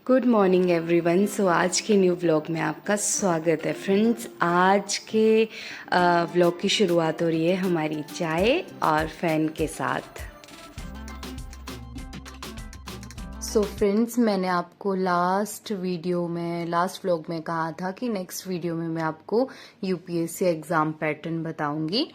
Good morning everyone. सो आज के new vlog में आपका स्वागत है फ्रेंड्स। आज के व्लॉग की शुरुआत हो रही है हमारी चाय और फ़ैन के साथ। सो फ्रेंड्स, मैंने आपको लास्ट व्लॉग में कहा था कि नेक्स्ट वीडियो में मैं आपको यूपीएससी एग्ज़ाम पैटर्न बताऊंगी।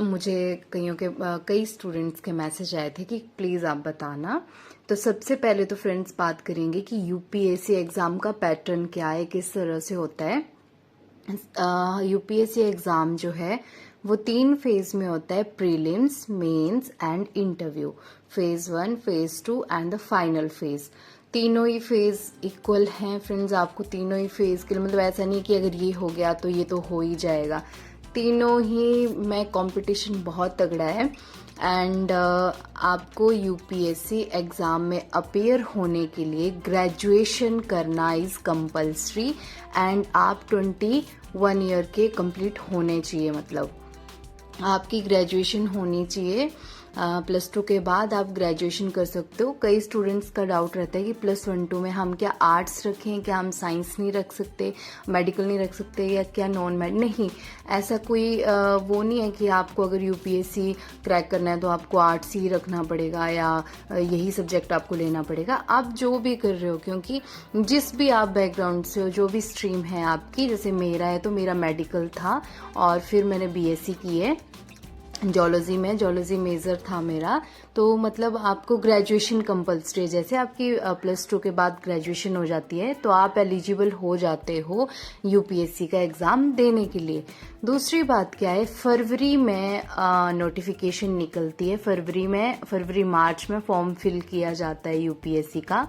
मुझे कई स्टूडेंट्स के मैसेज आए थे कि प्लीज़ आप बताना। तो सबसे पहले तो फ्रेंड्स बात करेंगे कि यूपीएससी एग्ज़ाम का पैटर्न क्या है, किस तरह से होता है। यूपीएससी एग्ज़ाम जो है वो 3 फेज में होता है, prelims, mains and interview. Phase 1, phase 2 and the final phase. तीनों ही फेज इक्वल हैं फ्रेंड्स। आपको तीनों ही फेज के लिए मतलब ऐसा नहीं कि अगर ये हो गया तो ये तो हो ही जाएगा। तीनों ही में कंपटीशन बहुत तगड़ा है एंड आपको यूपीएससी एग्ज़ाम में अपेयर होने के लिए ग्रेजुएशन करना इज़ कंपल्सरी एंड आप 21 ईयर के कंप्लीट होने चाहिए। मतलब आपकी ग्रेजुएशन होनी चाहिए। +2 के बाद आप ग्रेजुएशन कर सकते हो। कई स्टूडेंट्स का डाउट रहता है कि +1-2 में हम क्या आर्ट्स रखें, क्या हम साइंस नहीं रख सकते, मेडिकल नहीं रख सकते, या क्या नॉन मेड। नहीं, ऐसा कोई वो नहीं है कि आपको अगर यूपीएससी क्रैक करना है तो आपको आर्ट्स ही रखना पड़ेगा या यही सब्जेक्ट आपको लेना पड़ेगा। आप जो भी कर रहे हो, क्योंकि जिस भी आप बैकग्राउंड से हो, जो भी स्ट्रीम है आपकी, जैसे मेरा है तो मेरा मेडिकल था और फिर मैंने बीएससी की है जूलॉजी में, जूलॉजी मेजर था मेरा। तो मतलब आपको ग्रेजुएशन कंपल्सरी है। जैसे आपकी +2 के बाद ग्रेजुएशन हो जाती है तो आप एलिजिबल हो जाते हो यूपीएससी का एग्ज़ाम देने के लिए। दूसरी बात क्या है, फरवरी में नोटिफिकेशन निकलती है। फरवरी मार्च में फॉर्म फिल किया जाता है यूपीएससी का।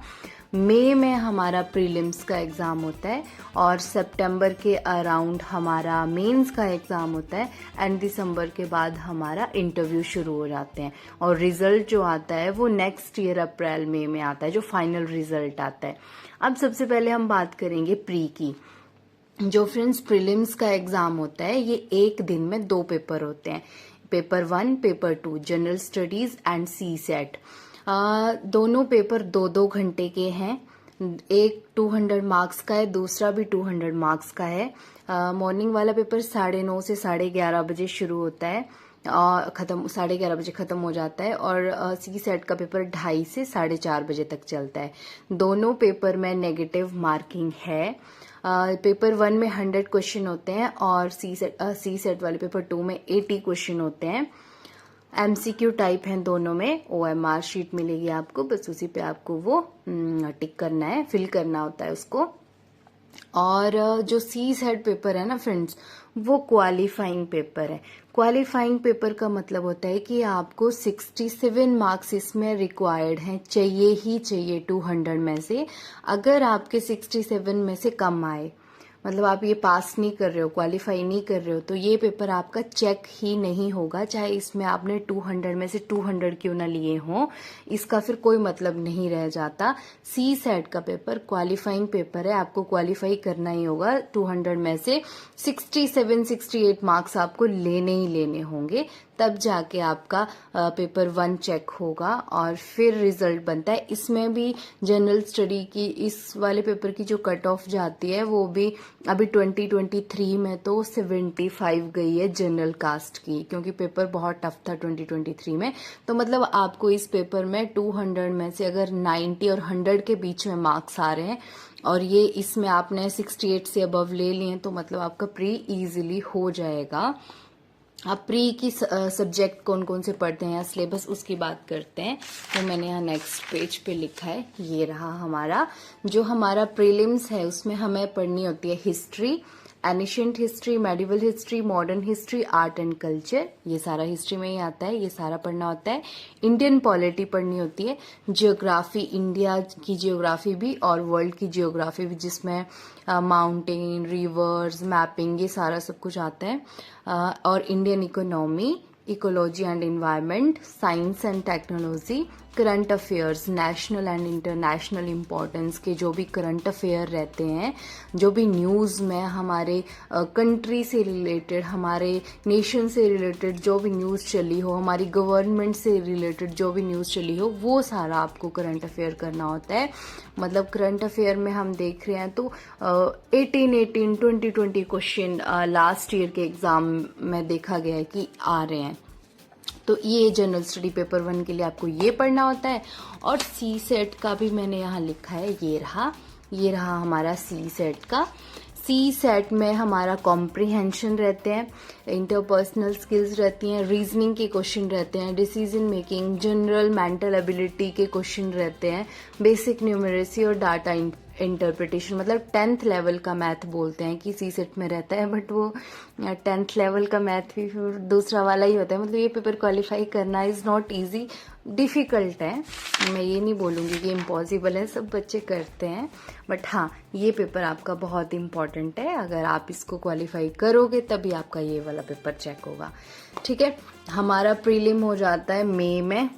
मई में हमारा प्रीलिम्स का एग्ज़ाम होता है और सितंबर के अराउंड हमारा मेंस का एग्ज़ाम होता है एंड दिसंबर के बाद हमारा इंटरव्यू शुरू हो जाते हैं। और रिज़ल्ट जो आता है वो नेक्स्ट ईयर अप्रैल मई में आता है, जो फाइनल रिज़ल्ट आता है। अब सबसे पहले हम बात करेंगे प्री की। जो फ्रेंड्स प्रीलिम्स का एग्ज़ाम होता है ये एक दिन में 2 पेपर होते हैं, paper 1, paper 2, general studies and C SAT. दोनों पेपर 2-2 घंटे के हैं। एक 200 मार्क्स का है, दूसरा भी 200 मार्क्स का है। मॉर्निंग वाला पेपर 9:30 से 11:30 बजे शुरू होता है और 11:30 बजे ख़त्म हो जाता है। और सी सेट का पेपर 2:30 से 4:30 बजे तक चलता है। दोनों पेपर में नेगेटिव मार्किंग है। पेपर 1 में 100 क्वेश्चन होते हैं और सी सेट वाले पेपर 2 में 80 क्वेश्चन होते हैं। एमसीक्यू टाइप हैं दोनों में। ओएमआर शीट मिलेगी आपको, बस उसी पे आपको वो टिक करना है, फिल करना होता है उसको। और जो सी सेट पेपर है ना फ्रेंड्स, वो क्वालिफाइंग पेपर है। क्वालिफाइंग पेपर का मतलब होता है कि आपको 67 मार्क्स इसमें रिक्वायर्ड हैं, चाहिए ही चाहिए 200 में से। अगर आपके 67 में से कम आए, मतलब आप ये पास नहीं कर रहे हो, क्वालिफाई नहीं कर रहे हो, तो ये पेपर आपका चेक ही नहीं होगा। चाहे इसमें आपने 200 में से 200 क्यों ना लिए हों, इसका फिर कोई मतलब नहीं रह जाता। सी सेट का पेपर क्वालिफाइंग पेपर है, आपको क्वालिफाई करना ही होगा। 200 में से 67-68 मार्क्स आपको लेने ही लेने होंगे, तब जाके आपका पेपर 1 चेक होगा और फिर रिजल्ट बनता है। इसमें भी जनरल स्टडी की, इस वाले पेपर की जो कट ऑफ जाती है वो भी अभी 2023 में तो 75 गई है जनरल कास्ट की, क्योंकि पेपर बहुत टफ था 2023 में। तो मतलब आपको इस पेपर में 200 में से अगर 90 और 100 के बीच में मार्क्स आ रहे हैं और ये इसमें आपने 68 से अबव ले लिए तो मतलब आपका प्री इजीली हो जाएगा। आप प्री की सब्जेक्ट कौन कौन से पढ़ते हैं या सिलेबस, उसकी बात करते हैं। तो मैंने यहाँ नेक्स्ट पेज पे लिखा है, ये रहा हमारा जो हमारा प्रीलिम्स है। उसमें हमें पढ़नी होती है history, ancient history, medieval history, modern history, art and culture. ये सारा हिस्ट्री में ही आता है, ये सारा पढ़ना होता है। इंडियन पॉलिटी पढ़नी होती है, जियोग्राफी, इंडिया की जियोग्राफी भी और वर्ल्ड की जियोग्राफी भी, जिसमें माउंटेन, रिवर्स, मैपिंग, ये सारा सब कुछ आता है। और Indian economy, ecology and environment, science and technology, current affairs, national and international importance के जो भी करंट अफेयर रहते हैं, जो भी न्यूज़ में हमारे कंट्री से रिलेटेड, हमारे नेशन से रिलेटेड जो भी न्यूज़ चली हो, हमारी गवर्नमेंट से रिलेटेड जो भी न्यूज़ चली हो, वो सारा आपको करंट अफेयर करना होता है। मतलब करंट अफेयर में हम देख रहे हैं तो 18 2020 क्वेश्चन लास्ट ईयर के एग्जाम में देखा गया है कि आ रहे हैं। तो ये जनरल स्टडी पेपर 1 के लिए आपको ये पढ़ना होता है। और सी सेट का भी मैंने यहाँ लिखा है, ये रहा हमारा सी सेट का। सी सेट में हमारा कॉम्प्रिहेंशन रहते हैं, इंटरपर्सनल स्किल्स रहती हैं, रीजनिंग के क्वेश्चन रहते हैं, decision making, general mental ability के क्वेश्चन रहते हैं, बेसिक न्यूमरेसी और डाटा इंटरप्रिटेशन। मतलब 10th लेवल का मैथ बोलते हैं कि सी सेट में रहता है, बट वो 10th लेवल का मैथ भी फिर दूसरा वाला ही होता है। मतलब ये पेपर क्वालिफाई करना इज़ नॉट ईजी, डिफ़िकल्ट है। मैं ये नहीं बोलूँगी कि इम्पॉसिबल है, सब बच्चे करते हैं, बट हाँ ये पेपर आपका बहुत इम्पॉर्टेंट है। अगर आप इसको क्वालिफाई करोगे तभी आपका ये वाला पेपर चेक होगा। ठीक है, हमारा प्रीलिम हो जाता है मई में।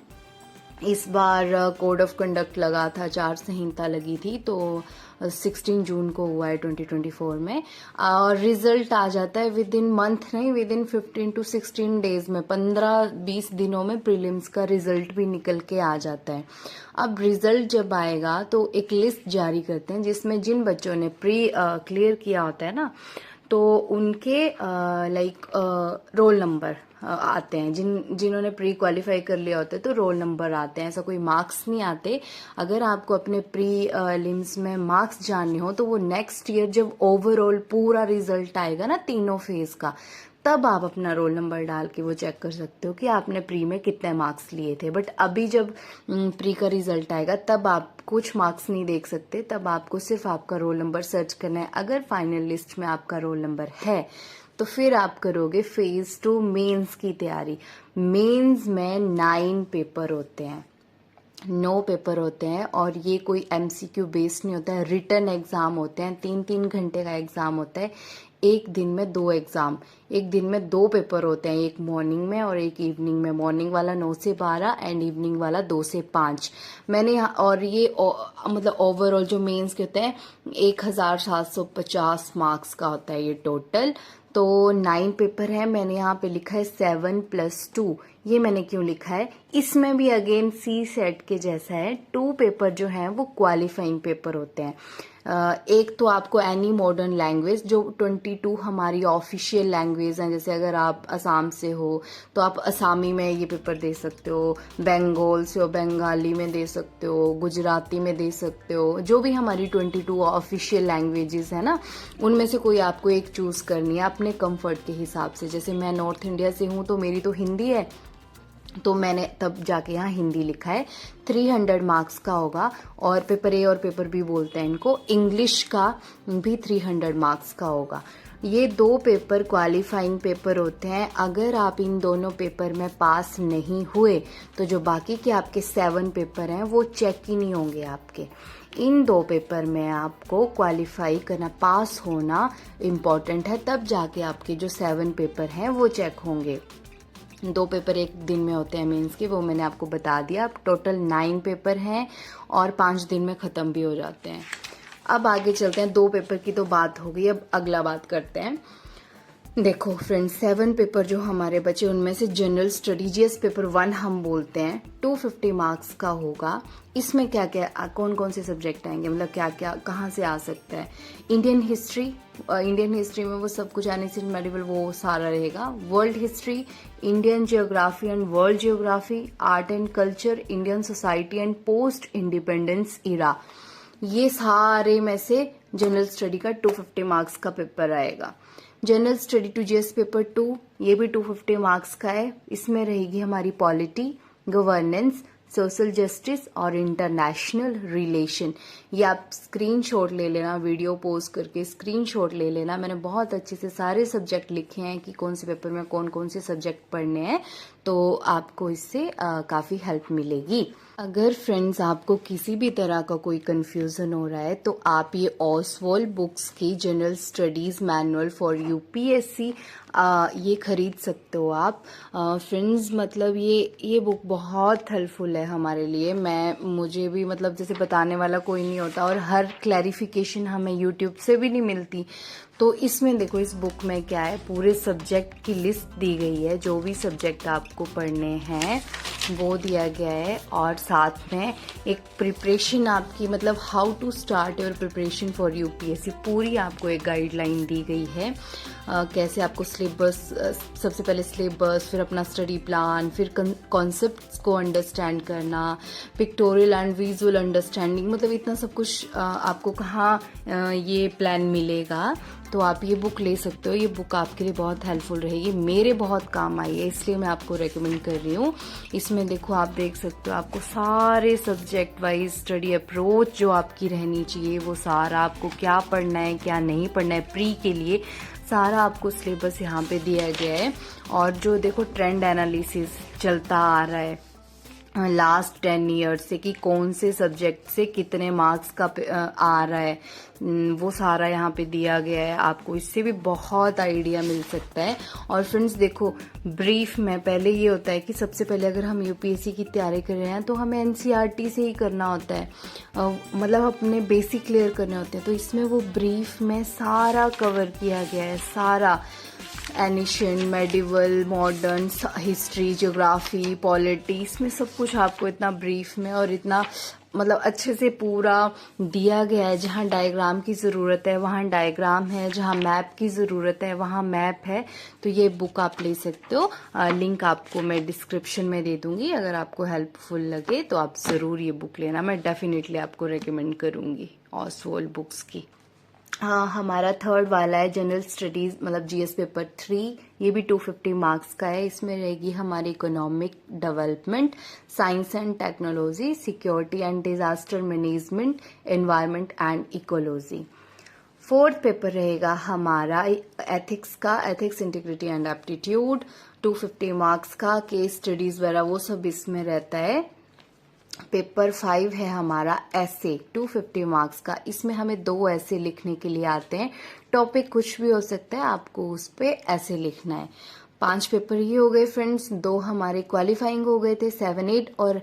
इस बार कोड ऑफ कंडक्ट लगा था, आचार संहिता लगी थी, तो 16 जून को हुआ है 2024 में। और रिजल्ट आ जाता है विद इन मंथ नहीं, विद इन 15 to 16 डेज में, 15-20 दिनों में प्रीलिम्स का रिजल्ट भी निकल के आ जाता है। अब रिजल्ट जब आएगा तो एक लिस्ट जारी करते हैं जिसमें जिन बच्चों ने प्री क्लियर किया होता है ना, तो उनके रोल नंबर आते हैं। जिन्होंने प्री क्वालिफाई कर लिया होता है तो रोल नंबर आते हैं, ऐसा कोई मार्क्स नहीं आते। अगर आपको अपने प्री लिम्स में मार्क्स जानने हो तो वो नेक्स्ट ईयर जब ओवरऑल पूरा रिजल्ट आएगा ना तीनों फेज का, तब आप अपना रोल नंबर डाल के वो चेक कर सकते हो कि आपने प्री में कितने मार्क्स लिए थे। बट अभी जब प्री का रिजल्ट आएगा तब आप कुछ मार्क्स नहीं देख सकते, तब आपको सिर्फ आपका रोल नंबर सर्च करना है। अगर फाइनल लिस्ट में आपका रोल नंबर है तो फिर आप करोगे फेज 2 मेंस की तैयारी। मेंस में 9 पेपर होते हैं, 9 पेपर होते हैं, और ये कोई MCQ बेस्ड नहीं होता है, रिटन एग्जाम होते हैं। 3-3 घंटे का एग्जाम होता है, एक दिन में 2 एग्जाम, एक दिन में 2 पेपर होते हैं, एक मॉर्निंग में और एक इवनिंग में। मॉर्निंग वाला 9 से 12 एंड इवनिंग वाला 2 से 5। मैंने यहाँ, और ये मतलब ओवरऑल जो मेंस के होते हैं 1750 मार्क्स का होता है ये टोटल। तो 9 पेपर है, मैंने यहाँ पे लिखा है 7+2। ये मैंने क्यों लिखा है, इसमें भी अगेन सी सेट के जैसा है, 2 पेपर जो हैं वो क्वालिफाइंग पेपर होते हैं। एक तो आपको एनी मॉडर्न लैंग्वेज, जो 22 हमारी ऑफिशियल लैंग्वेज हैं, जैसे अगर आप असम से हो तो आप असमी में ये पेपर दे सकते हो, बंगाल से हो बंगाली में दे सकते हो, गुजराती में दे सकते हो। जो भी हमारी 22 ऑफिशियल लैंग्वेजेस है ना, उनमें से कोई आपको एक चूज करनी है अपने कंफर्ट के हिसाब से। जैसे मैं नॉर्थ इंडिया से हूँ तो मेरी तो हिंदी है, तो मैंने तब जाके यहाँ हिंदी लिखा है। 300 मार्क्स का होगा, और पेपर ए और पेपर बी बोलते हैं इनको। इंग्लिश का भी 300 मार्क्स का होगा। ये 2 पेपर क्वालिफाइंग पेपर होते हैं। अगर आप इन दोनों पेपर में पास नहीं हुए तो जो बाकी के आपके 7 पेपर हैं वो चेक ही नहीं होंगे आपके। इन 2 पेपर में आपको क्वालिफाई करना, पास होना इम्पॉर्टेंट है, तब जाके आपके जो 7 पेपर हैं वो चेक होंगे। 2 पेपर एक दिन में होते हैं मेंस के, वो मैंने आपको बता दिया। अब टोटल 9 पेपर हैं और 5 दिन में ख़त्म भी हो जाते हैं। अब आगे चलते हैं, 2 पेपर की तो बात हो गई, अब अगला बात करते हैं। देखो फ्रेंड्स, 7 पेपर जो हमारे बचे उनमें से जनरल स्टडी जीएस पेपर 1 हम बोलते हैं 250 मार्क्स का होगा। इसमें क्या क्या कौन कौन से सब्जेक्ट आएंगे, मतलब क्या क्या कहाँ से आ सकता है। इंडियन हिस्ट्री में वो सब कुछ एनिसेंट मेडिवल वो सारा रहेगा। World history, Indian geography and world geography, art and culture, Indian society and post independence era, ये सारे में से जनरल स्टडी का 250 मार्क्स का पेपर आएगा। General study two GS paper 2, ये भी 250 मार्क्स का है। इसमें रहेगी हमारी पॉलिटी, गवर्नेंस, सोशल जस्टिस और इंटरनेशनल रिलेशन। ये आप स्क्रीनशॉट ले लेना, वीडियो पोज करके स्क्रीनशॉट ले लेना। मैंने बहुत अच्छे से सारे सब्जेक्ट लिखे हैं कि कौन से पेपर में कौन कौन से सब्जेक्ट पढ़ने हैं, तो आपको इससे काफ़ी हेल्प मिलेगी। अगर फ्रेंड्स आपको किसी भी तरह का कोई कंफ्यूजन हो रहा है तो आप ये ऑसवॉल्ड बुक्स की general studies manual for UPSC ये खरीद सकते हो आप फ्रेंड्स। मतलब ये बुक बहुत हेल्पफुल है हमारे लिए। मुझे भी मतलब जैसे बताने वाला कोई नहीं होता और हर क्लैरिफिकेशन हमें यूट्यूब से भी नहीं मिलती। तो इसमें देखो इस बुक में क्या है, पूरे सब्जेक्ट की लिस्ट दी गई है, जो भी सब्जेक्ट आपको पढ़ने हैं वो दिया गया है। और साथ में एक प्रिपरेशन आपकी, मतलब how to start your preparation for UPSC, पूरी आपको एक गाइडलाइन दी गई है। कैसे आपको सिलेबस, सबसे पहले सिलेबस, फिर अपना स्टडी प्लान, फिर कॉन्सेप्ट्स को अंडरस्टैंड करना, पिक्टोरियल एंड विजुअल अंडरस्टैंडिंग, मतलब इतना सब कुछ आपको कहाँ ये प्लान मिलेगा। तो आप ये बुक ले सकते हो। ये बुक आपके लिए बहुत हेल्पफुल रहेगी, मेरे बहुत काम आई है, इसलिए मैं आपको रेकमेंड कर रही हूँ। इसमें देखो आप देख सकते हो, आपको सारे सब्जेक्ट वाइज स्टडी अप्रोच जो आपकी रहनी चाहिए वो सारा, आपको क्या पढ़ना है क्या नहीं पढ़ना है प्री के लिए, सारा आपको सिलेबस यहाँ पे दिया गया है। और जो देखो ट्रेंड एनालिसिस चलता आ रहा है लास्ट 10 ईयर से कि कौन से सब्जेक्ट से कितने मार्क्स का आ रहा है, वो सारा यहाँ पे दिया गया है। आपको इससे भी बहुत आइडिया मिल सकता है। और फ्रेंड्स देखो, ब्रीफ में पहले ये होता है कि सबसे पहले अगर हम यूपीएससी की तैयारी कर रहे हैं तो हमें एनसीईआरटी से ही करना होता है, मतलब अपने बेसिक क्लियर करने होते हैं। तो इसमें वो ब्रीफ में सारा कवर किया गया है, सारा ancient, medieval, modern, history, geography, polity, इसमें सब कुछ आपको इतना ब्रीफ में और इतना मतलब अच्छे से पूरा दिया गया है। जहाँ डायग्राम की ज़रूरत है वहाँ डायग्राम है, जहाँ मैप की ज़रूरत है वहाँ मैप है। तो ये बुक आप ले सकते हो। लिंक आपको मैं डिस्क्रिप्शन में दे दूँगी। अगर आपको हेल्पफुल लगे तो आप ज़रूर ये बुक लेना, मैं डेफिनेटली आपको रेकमेंड करूँगी ऑसवॉल्ड बुक्स की। हाँ, हमारा थर्ड वाला है जनरल स्टडीज, मतलब जीएस पेपर 3। ये भी 250 मार्क्स का है। इसमें रहेगी हमारी economic development, science and technology, security and disaster management, environment and ecology. Fourth paper रहेगा हमारा एथिक्स का, ethics, integrity and aptitude, 250 marks का। केस स्टडीज वगैरह वो सब इसमें रहता है। पेपर 5 है हमारा ऐसे, 250 मार्क्स का। इसमें हमें 2 ऐसे लिखने के लिए आते हैं। टॉपिक कुछ भी हो सकता है, आपको उस पे ऐसे लिखना है। 5 पेपर ये हो गए फ्रेंड्स। 2 हमारे क्वालिफाइंग हो गए थे, 7, 8 और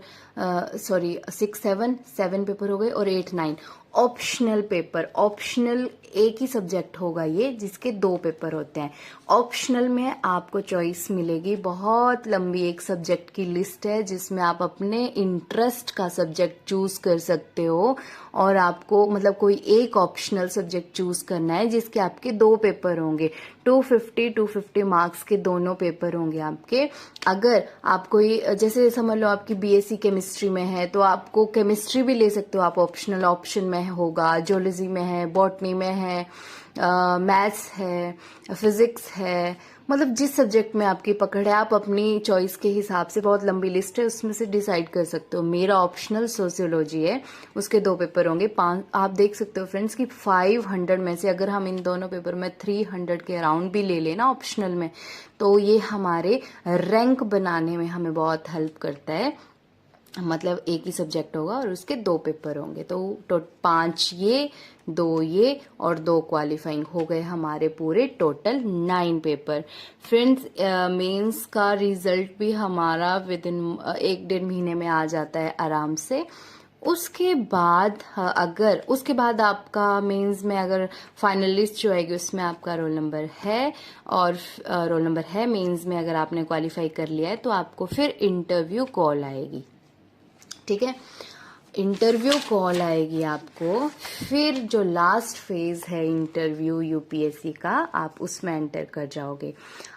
6, 7 पेपर हो गए, और 8, 9 ऑप्शनल पेपर। ऑप्शनल एक ही सब्जेक्ट होगा ये, जिसके 2 पेपर होते हैं। ऑप्शनल में आपको चॉइस मिलेगी, बहुत लंबी एक सब्जेक्ट की लिस्ट है जिसमें आप अपने इंटरेस्ट का सब्जेक्ट चूज कर सकते हो। और आपको मतलब कोई एक ऑप्शनल सब्जेक्ट चूज करना है जिसके आपके 2 पेपर होंगे। 250 मार्क्स के दोनों पेपर होंगे आपके। अगर आप कोई, जैसे समझ लो आपकी बीएससी केमिस्ट्री में है तो आपको केमिस्ट्री भी ले सकते हो आप, ऑप्शनल ऑप्शन में होगा। जोलॉजी में है, बॉटनी में है, मैथ्स है, फिजिक्स है, मतलब जिस सब्जेक्ट में आपकी पकड़ है आप अपनी चॉइस के हिसाब से, बहुत लंबी लिस्ट है उसमें से डिसाइड कर सकते हो। मेरा ऑप्शनल सोशियोलॉजी है, उसके 2 पेपर होंगे। 5 आप देख सकते हो फ्रेंड्स कि 500 में से अगर हम इन दोनों पेपर में 300 के अराउंड भी ले लेना ऑप्शनल में, तो ये हमारे रैंक बनाने में हमें बहुत हेल्प करता है। मतलब एक ही सब्जेक्ट होगा और उसके 2 पेपर होंगे। तो 5 ये, 2 ये और 2 क्वालिफाइंग हो गए हमारे पूरे टोटल 9 पेपर। फ्रेंड्स मेंस का रिजल्ट भी हमारा विद इन 1-1.5 महीने में आ जाता है आराम से। उसके बाद अगर उसके बाद आपका मेंस में अगर फाइनल लिस्ट जो आएगी उसमें आपका रोल नंबर है, और रोल नंबर है मेंस में, अगर आपने क्वालिफाई कर लिया है तो आपको फिर इंटरव्यू कॉल आएगी। ठीक है, इंटरव्यू कॉल आएगी आपको। फिर जो लास्ट फेज है इंटरव्यू यूपीएससी का, आप उसमें एंटर कर जाओगे।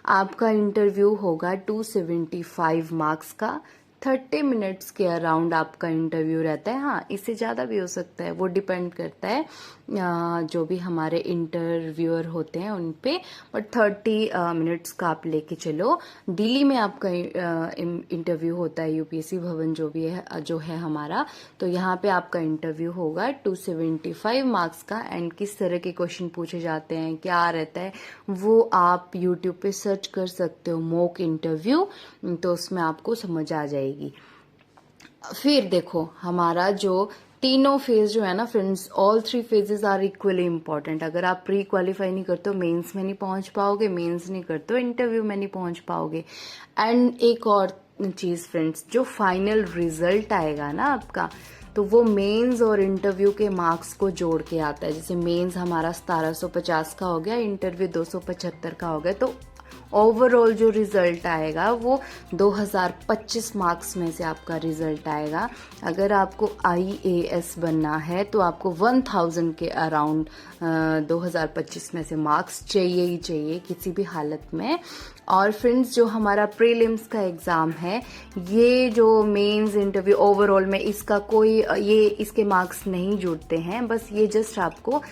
आपका इंटरव्यू होगा 275 मार्क्स का, 30 मिनट्स के अराउंड आपका इंटरव्यू रहता है। हाँ, इससे ज़्यादा भी हो सकता है, वो डिपेंड करता है जो भी हमारे इंटरव्यूअर होते हैं उन पे। बट 30 मिनट्स का आप लेके चलो। दिल्ली में आपका इंटरव्यू होता है, यूपीएससी भवन जो भी है, जो है हमारा। तो यहाँ पे आपका इंटरव्यू होगा 275 मार्क्स का। एंड किस तरह के क्वेश्चन पूछे जाते हैं, क्या रहता है, वो आप यूट्यूब पे सर्च कर सकते हो, मॉक इंटरव्यू, तो उसमें आपको समझ आ जाएगी। फिर देखो हमारा जो तीनों फेज जो है ना friends, all 3 phases are equally important. अगर आप प्री क्वालिफाई नहीं करते हो मेंस में नहीं पहुंच पाओगे, मेंस नहीं करते हो इंटरव्यू में नहीं पहुंच पाओगे। एंड एक और चीज फ्रेंड्स, जो फाइनल रिजल्ट आएगा ना आपका, तो वो मेंस और इंटरव्यू के मार्क्स को जोड़ के आता है। जैसे मेंस हमारा 1750 का हो गया, इंटरव्यू 275 का हो गया, तो ओवरऑल जो रिजल्ट आएगा वो 2025 मार्क्स में से आपका रिजल्ट आएगा। अगर आपको IAS बनना है तो आपको 1000 के अराउंड 2025 में से मार्क्स चाहिए ही चाहिए किसी भी हालत में। और फ्रेंड्स, जो हमारा प्रीलिम्स का एग्ज़ाम है, ये जो मेंस इंटरव्यू ओवरऑल में इसका कोई ये इसके मार्क्स नहीं जुड़ते हैं। बस ये जस्ट आपको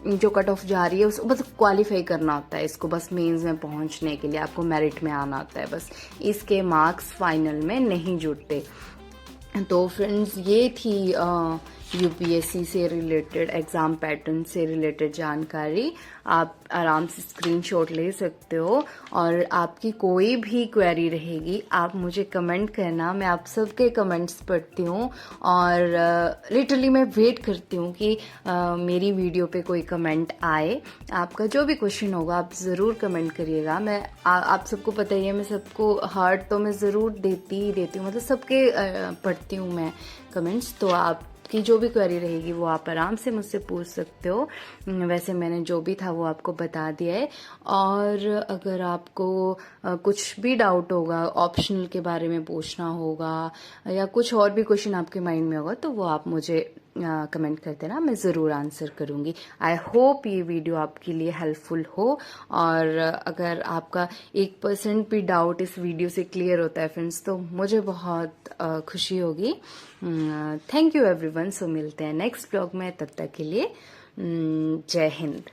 जो कट ऑफ जा रही है उसको बस क्वालिफाई करना होता है। इसको बस मेंस में पहुंचने के लिए आपको मेरिट में आना होता है, बस इसके मार्क्स फाइनल में नहीं जुड़ते। तो फ्रेंड्स, ये थी UPSC से रिलेटेड, एग्ज़ाम पैटर्न से रिलेटेड जानकारी। आप आराम से स्क्रीनशॉट ले सकते हो, और आपकी कोई भी क्वेरी रहेगी आप मुझे कमेंट करना। मैं आप सबके कमेंट्स पढ़ती हूँ, और लिटरली मैं वेट करती हूँ कि मेरी वीडियो पे कोई कमेंट आए। आपका जो भी क्वेश्चन होगा आप ज़रूर कमेंट करिएगा। मैं आप सबको पता ही है, मैं सबको हार्ट तो मैं ज़रूर देती ही देती हूँ, मतलब सबके पढ़ती हूँ मैं कमेंट्स। तो आपकी जो भी क्वेरी रहेगी वो आप आराम से मुझसे पूछ सकते हो। वैसे मैंने जो भी था वो आपको बता दिया है। और अगर आपको कुछ भी डाउट होगा, ऑप्शनल के बारे में पूछना होगा, या कुछ और भी क्वेश्चन आपके माइंड में होगा, तो वो आप मुझे कमेंट कर देना, मैं ज़रूर आंसर करूँगी। आई होप ये वीडियो आपके लिए हेल्पफुल हो। और अगर आपका 1% भी डाउट इस वीडियो से क्लियर होता है फ्रेंड्स, तो मुझे बहुत खुशी होगी। Thank you everyone. सो मिलते हैं नेक्स्ट ब्लॉग में, तब तक के लिए जय हिंद।